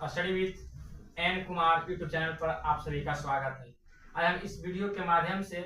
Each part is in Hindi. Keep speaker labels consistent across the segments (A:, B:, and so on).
A: Study with an Kumar YouTube channel पर आप सभी का स्वागत है। आज हम इस वीडियो के माध्यम से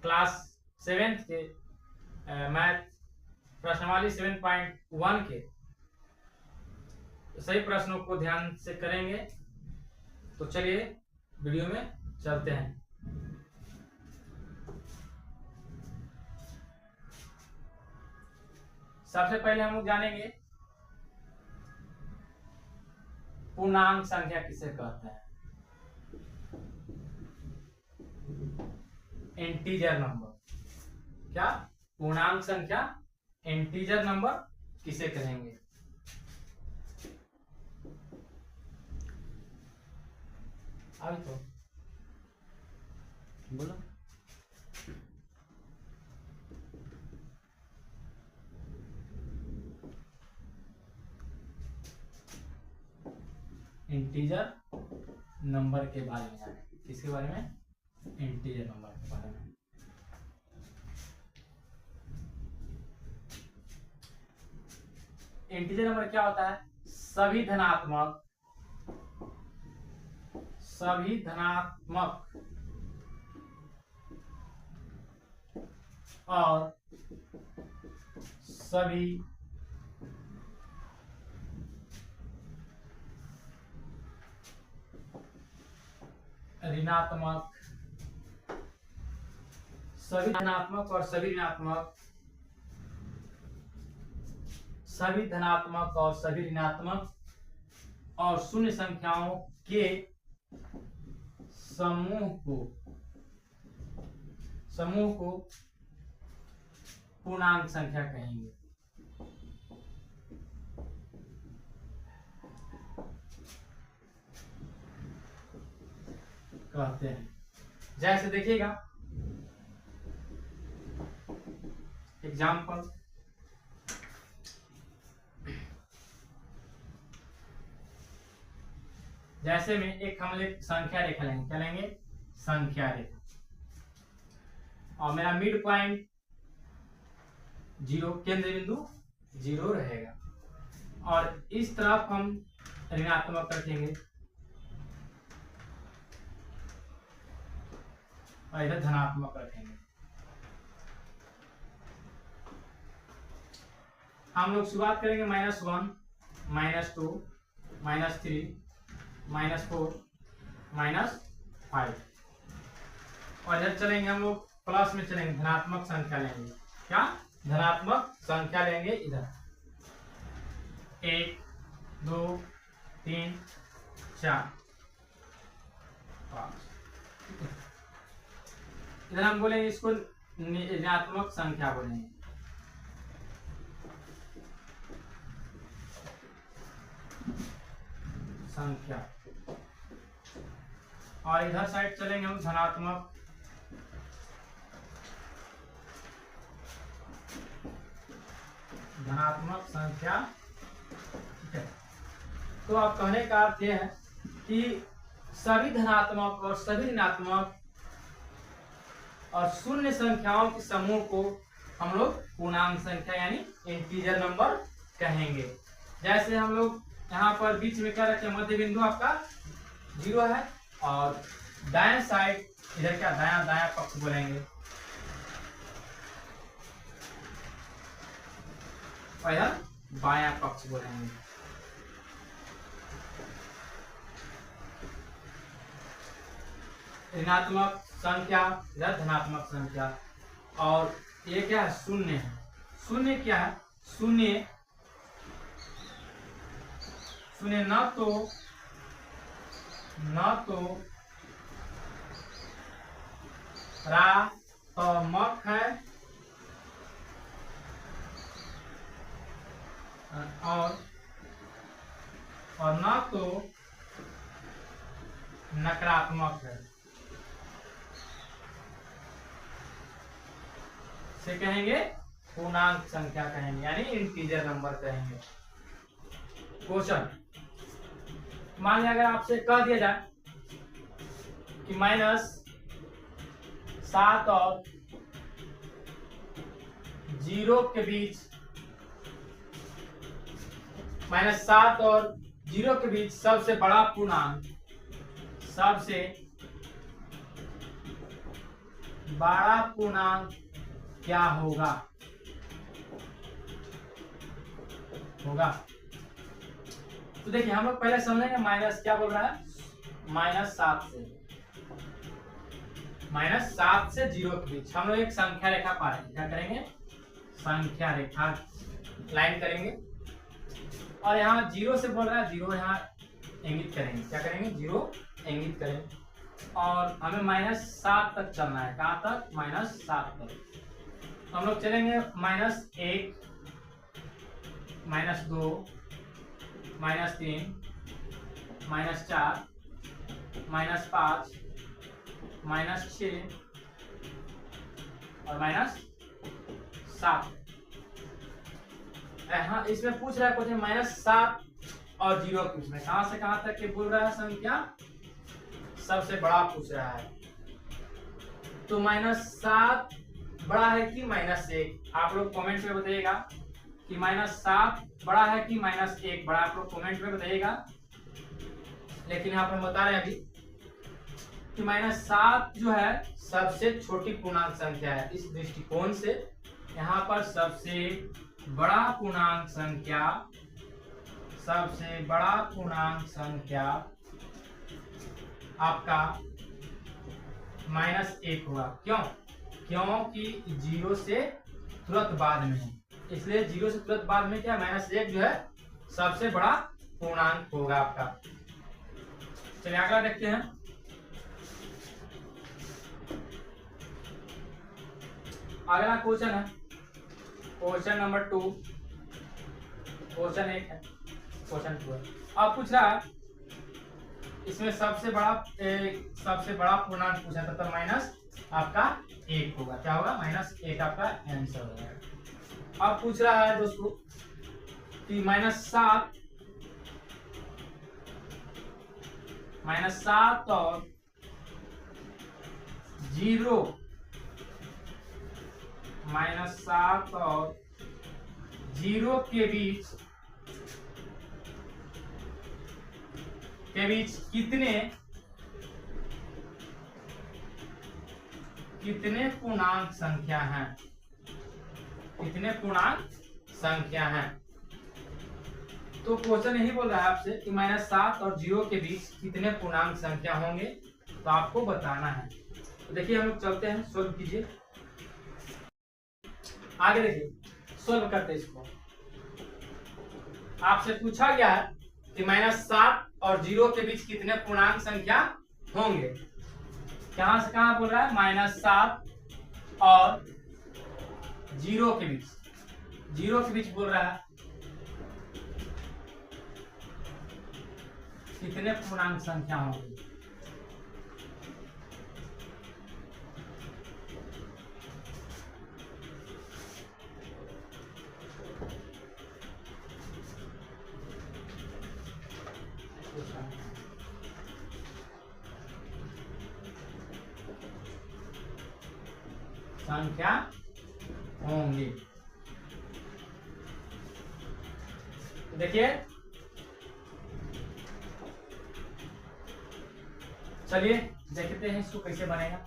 A: क्लास 7th के मैथ प्रश्नावली 7.1 के सही प्रश्नों को ध्यान से करेंगे। तो चलिए वीडियो में चलते हैं। सबसे पहले हम लोग जानेंगे पूर्णांक संख्या किसे कहते हैं। Integer number. क्या पूर्णांक संख्या इंटीजर नंबर किसे कहेंगे? अभी तो बोलो। इंटीजर नंबर के बारे में जाने। किसके बारे में? इंटीजर नंबर के बारे में। इंटीजर नंबर क्या होता है? सभी धनात्मक और सभी ऋणात्मक और शून्य संख्याओं के समूह को पूर्णांक संख्या कहेंगे। कहते हैं। जैसे देखिएगा एग्जाम्पल, जैसे में एक हम लोग संख्या रेखा लेंगे। क्या लेंगे? संख्या रेखा। और मेरा मिड पॉइंट 0, केंद्र बिंदु 0 रहेगा। और इस तरफ हम ऋणात्मक रखेंगे और इधर धनात्मक रखेंगे। हम लोग शुरुआत करेंगे -1, -2, -3, -4, -5 और इधर चलेंगे हम लोग प्लस में चलेंगे, धनात्मक संख्या लेंगे। क्या? धनात्मक संख्या लेंगे। इधर 1, 2, 3, 4, 5। इधर हम बोलेंगे इसको ऋणात्मक संख्या बोलेंगे। संख्या। और इधर साइड चलेंगे हम धनात्मक संख्या। ठीक है। तो अब कहने का अर्थ यह है कि सभी धनात्मक और सभी ऋणात्मक और शून्य संख्याओं के समूह को हम लोग पूर्णांक संख्या यानी इंटीजर नंबर कहेंगे। जैसे हम लोग यहाँ पर बीच में क्या रखें? मध्य बिंदु आपका 0 है और दाएं साइड इधर क्या दाया पक्ष बोलेंगे और इधर बायां पक्ष बोलेंगे। ऋणात्मक संख्या इधर धनात्मक संख्या। और ये क्या है? शून्य है। शून्य क्या है? शून्य न तो ऋणात्मक है और न तो नकारात्मक है। से कहेंगे पूर्णांक संख्या कहेंगे यानी इंटीजर नंबर कहेंगे। क्वेश्चन, मान लिया अगर आपसे कह दिया जाए कि -7 और 0 के बीच -7 और जीरो के बीच सबसे बड़ा पूर्णांक, सबसे बड़ा पूर्णांक क्या होगा? तो देखिए हम लोग पहले समझेंगे माइनस क्या बोल रहा है, -7 से 0 के बीच हम लोग एक संख्या रेखा पा रहे हैं। क्या करेंगे? संख्या रेखा लाइन करेंगे और यहाँ 0 से बोल रहा है, 0 यहाँ इंगित करेंगे। क्या करेंगे? 0 इंगित करेंगे और हमें -7 तक चलना है। कहाँ तक? -7 तक। तो हम लोग चलेंगे -1, -2, -3, -4, -5, -6 और -7। हाँ, इसमें पूछ रहा है क्वेश्चन -7 और 0 के बीच में कहां से कहां तक के बोल रहा है संख्या, सबसे बड़ा पूछ रहा है। तो -7 बड़ा है कि -1? आप लोग कमेंट में बताइएगा कि -7 बड़ा है कि -1 बड़ा, आप लोग कमेंट में बताइएगा। लेकिन यहाँ पर बता रहे हैं अभी कि -7 जो है सबसे छोटी पूर्णांक संख्या है। इस दृष्टिकोण से यहाँ पर सबसे बड़ा पूर्णांक संख्या, सबसे बड़ा पूर्णांक संख्या आपका -1 होगा। क्यों? क्योंकि 0 से तुरंत बाद में है, इसलिए 0 से तुरंत बाद में क्या -1 जो है सबसे बड़ा पूर्णांक होगा आपका। चलिए अगला देखते हैं। अगला क्वेश्चन है क्वेश्चन नंबर 2। क्वेश्चन 1 है, क्वेश्चन 2 है। अब पूछ रहा है इसमें सबसे बड़ा पूर्णांक पूछा था, तो माइनस आपका 1 होगा। क्या होगा? -1 आपका आंसर होगा। अब पूछ रहा है दोस्तों कि -7 और 0, -7 और 0 के बीच कितने पूर्णांक संख्या हैं? कितने पूर्णांक संख्या हैं? तो क्वेश्चन यही बोल रहा है आपसे कि -7 और 0 के बीच कितने पूर्णांक संख्या होंगे, तो आपको बताना है। तो देखिए हम लोग चलते हैं, सोल्व कीजिए। आगे देखिए सोल्व करते हैं इसको। आपसे पूछा गया है कि -7 और 0 के बीच कितने पूर्णांक संख्या होंगे। कहां से कहां बोल रहा है? -7 और 0 के बीच, 0 के बीच बोल रहा है कितने पूर्णांक संख्या होंगे। संख्या होंगी। देखिए चलिए देखते हैं इसको कैसे बनेगा।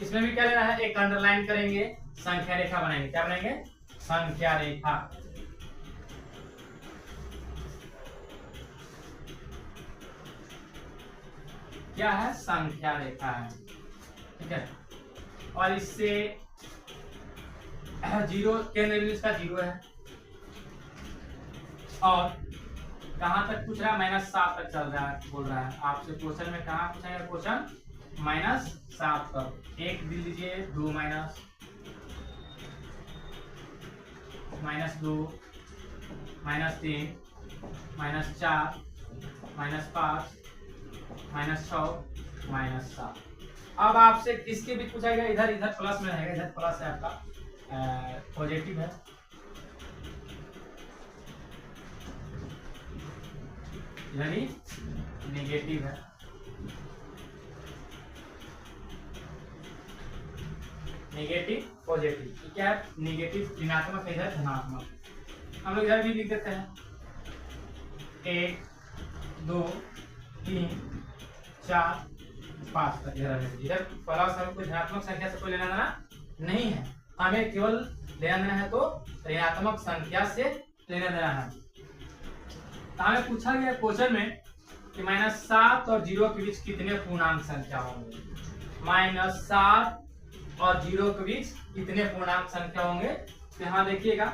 A: इसमें भी क्या लेना है? एक अंडरलाइन करेंगे, संख्या रेखा बनाएंगे। क्या बनाएंगे? संख्या रेखा। क्या है? संख्या रेखा है, ठीक है। और इससे 0 केंद्र बिंदु इसका 0 है और कहां तक पूछ रहा है? -7 तक चल रहा है, बोल रहा है आपसे क्वेश्चन में। कहां पूछा है क्वेश्चन? -7 तक। एक दिल लीजिए, 2 -, -2, -3, -4, -5, -6, -7। अब आपसे किसके बीच पूछा गया? इधर प्लस में रहेगा, इधर प्लस है आपका, पॉजिटिव है। यानी नेगेटिव है। नेगेटिव पॉजिटिव, क्या है? नेगेटिव ऋणात्मक है, इधर धनात्मक। हम लोग इधर भी लिख देते हैं। 1 2 3 4 5 तक इधर प्लस हमें कोई धनात्मक संख्या से कोई लेना देना नहीं है, हमें केवल लेना देना है तो ऋणात्मक संख्या से लेना देना है। तो हमें पूछा गया क्वेश्चन में कि -7 और 0 के बीच कितने पूर्णांक संख्या होंगे। -7 और 0 के बीच कितने पूर्णांक संख्या होंगे, तो यहाँ देखिएगा,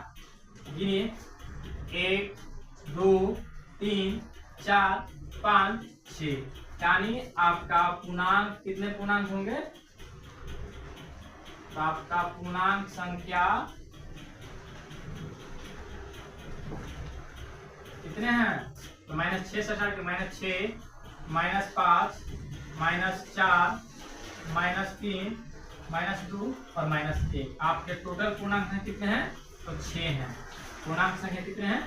A: गिनिए 1 2 3 4 5 6, यानी आपका पूर्णांक कितने पूर्णांक होंगे, तो आपका पूर्णांक संख्या कितने हैं, तो -6 से स्टार्ट -6 -5 -4 -3 -2 और -1, आपके टोटल पूर्णांक हैं कितने हैं, तो 6 हैं। पूर्णांक संख्या कितने हैं,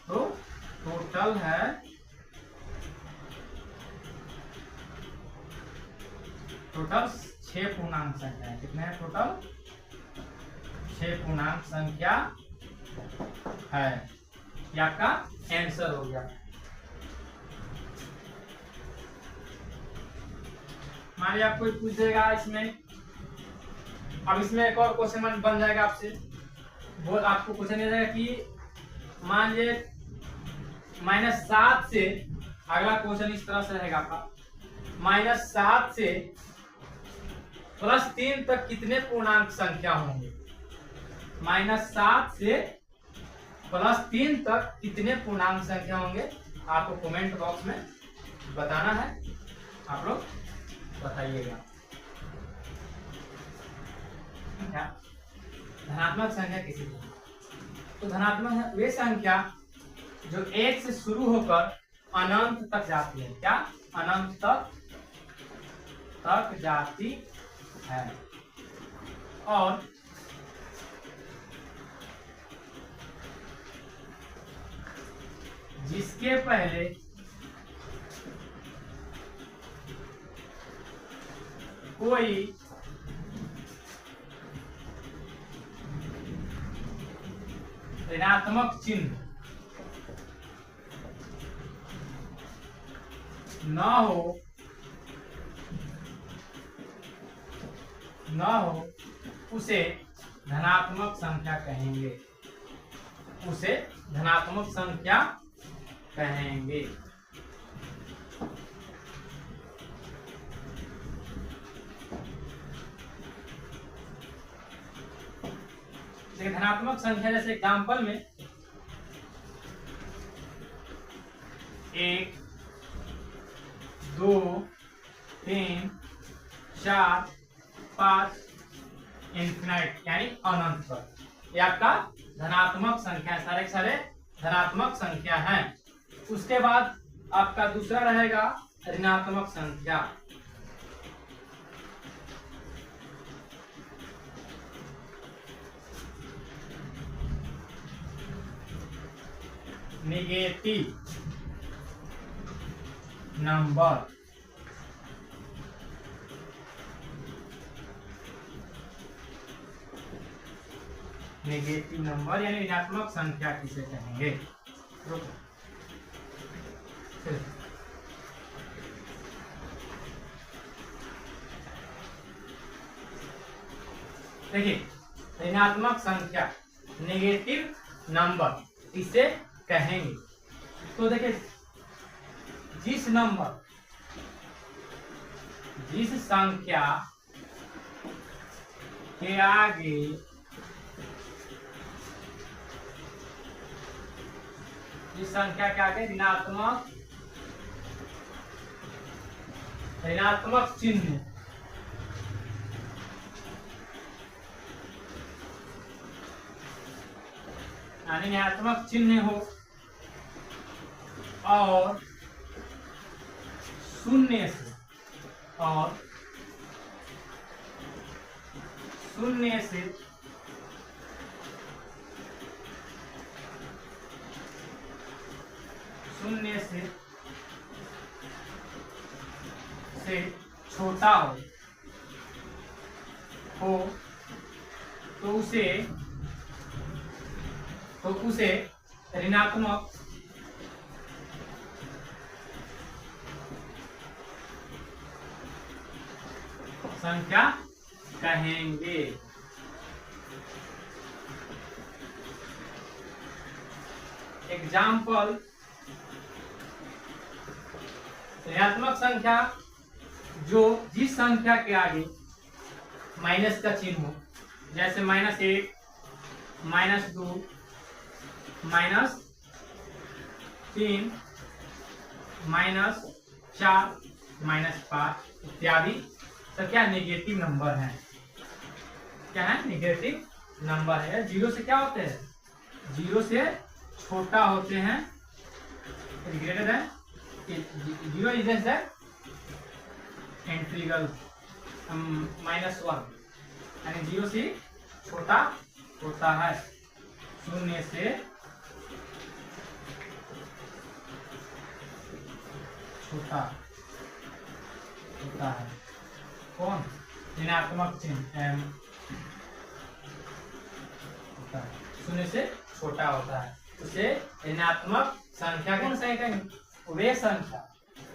A: तो टोटल है टोटल 6 पूर्णांक संख्या है। कितने हैं टोटल, 6 पूर्णांक संख्या है। ये आपका आंसर हो गया। मान लिया आपको पूछ देगा इसमें, अब इसमें एक और क्वेश्चन बन जाएगा आपसे, वो आपको क्वेश्चन दे जाएगा कि मान लीजिए -7 से, अगला क्वेश्चन इस तरह से रहेगा आपका, -7 से +3 तक कितने पूर्णांक संख्या होंगे। -7 से +3 तक कितने पूर्णांक संख्या होंगे, आपको कमेंट बॉक्स में बताना है, आप लोग बताइएगा। धनात्मक संख्या किसी को, तो धनात्मक वे संख्या जो 1 से शुरू होकर अनंत तक जाती है। क्या, अनंत तक जाती है, और जिसके पहले कोई ऋणात्मक चिन्ह न हो उसे धनात्मक संख्या कहेंगे, उसे धनात्मक संख्या कहेंगे। धनात्मक संख्या जैसे एग्जाम्पल में 1 2 3 4 5 इन्फिनाइट यानी अनंत तक, ये आपका धनात्मक संख्या, सारे सारे धनात्मक संख्या है। उसके बाद आपका दूसरा रहेगा ऋणात्मक संख्या। नेगेटिव नंबर, नेगेटिव नंबर यानी ऋणात्मक संख्या किसे कहेंगे। देखिए, ऋणात्मक संख्या नेगेटिव नंबर इसे कहेंगे। तो देखिए, जिस संख्या के आगे ऋणात्मक चिन्ह यानी ऋणात्मक चिन्ह हो और शून्य से छोटा हो तो उसे ऋणात्मक संख्या कहेंगे। एग्जाम्पल, ऋणात्मक संख्या जो जिस संख्या के आगे माइनस का चिन्ह हो, जैसे -1, -2, -3, -4, -5 इत्यादि, तो क्या नेगेटिव नंबर है। क्या है? नेगेटिव नंबर है। जीरो से क्या होते हैं? जीरो से छोटा होते हैं, ग्रेटर है, zero is less than integral -1, यानी जीरो से छोटा होता है, शून्य से छोटा होता है। कौन? ऋणात्मक चिन्ह होता है, शून्य से छोटा होता है, उसे ऋणात्मक संख्या कौन सा है? वे संख्या,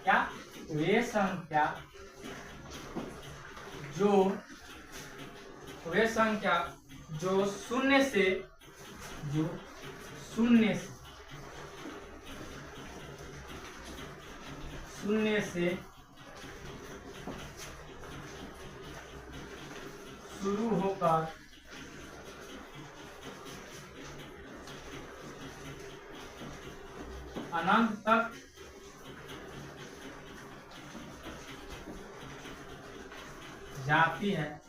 A: क्या? वे संख्या जो शून्य से शुरू होकर अनंत तक जाती है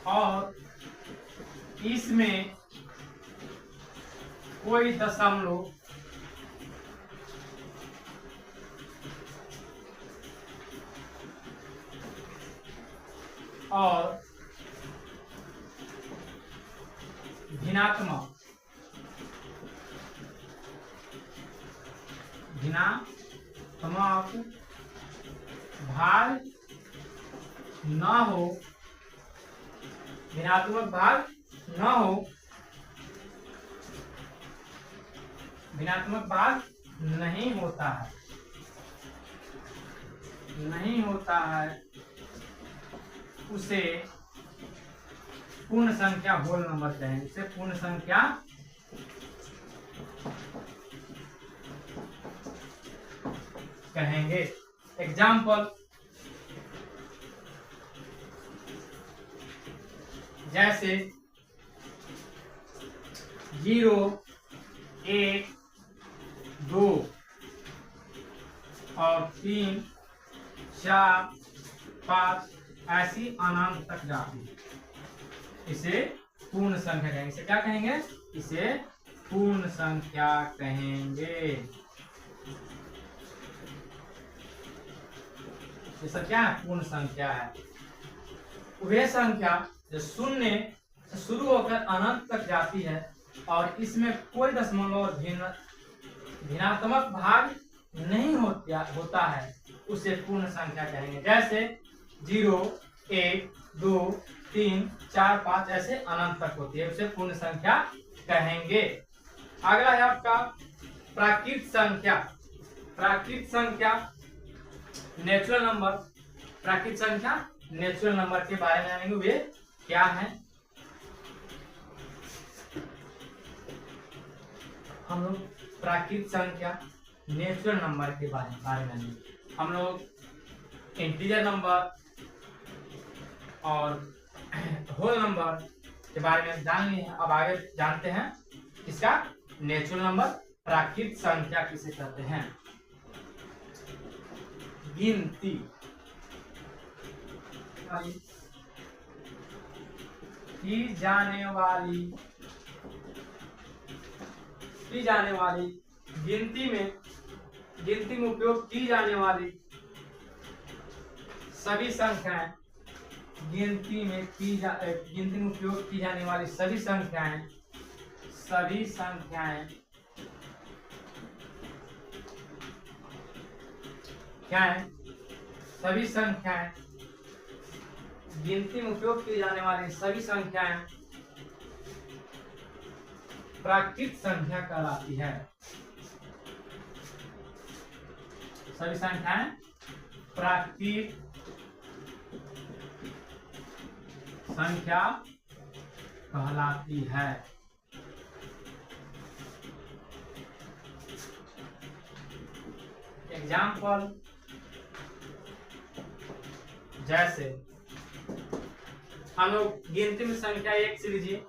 A: और इसमें कोई दशमलव और भिन्नात्मक भाग न हो, भिन्नात्मक भाग न हो, भिन्नात्मक भाग नहीं होता है, उसे पूर्ण संख्या होल नंबर कहेंगे। उसे पूर्ण संख्या कहेंगे। एग्जाम्पल, जैसे 0, 1, 2 और 3, 4, 5 ऐसी अनंत तक जाती है, इसे पूर्ण संख्या कहेंगे। इसे क्या कहेंगे? इसे पूर्ण संख्या कहेंगे। ये सब क्या है? पूर्ण संख्या है। वह संख्या जो शून्य से शुरू होकर अनंत तक जाती है और इसमें कोई दशमलव भिन्नात्मक भाग नहीं होता है, उसे पूर्ण संख्या कहेंगे। जैसे 0, 1, 2, 3, 4, 5 ऐसे अनंत तक होती है, उसे पूर्ण संख्या कहेंगे। अगला है आपका प्राकृत संख्या। प्राकृत संख्या नेचुरल नंबर। प्राकृत संख्या नेचुरल नंबर के बारे में जानेंगे, वे क्या है। हम लोग प्राकृत संख्या नेचुरल नंबर के बारे में जानेंगे। हम लोग इंटीजर नंबर और होल नंबर के बारे में जान लिए हैं। अब आगे जानते हैं इसका नेचुरल नंबर, प्राकृत संख्या किसे कहते हैं। गिनती की जाने वाली गिनती में उपयोग की जाने वाली सभी संख्याएं, गिनती में उपयोग की जाने वाली सभी संख्याएं क्या है? सभी संख्याएं, गिनती में उपयोग की जाने वाली सभी संख्याएं प्राकृत संख्या कहलाती है। सभी संख्याएं प्राकृत संख्या कहलाती है। एग्जाम्पल, जैसे हम लोग गिनती में संख्या 1 से लीजिए,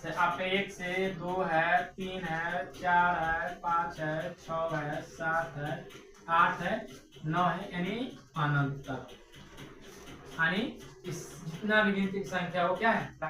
A: आपका 1 से 2 है, 3 है, 4 है, 5 है, 6 है, 7 है, 8 है, 9 है, यानी अनंत तक। यानी इस जितना भी गिनती की संख्या वो क्या है।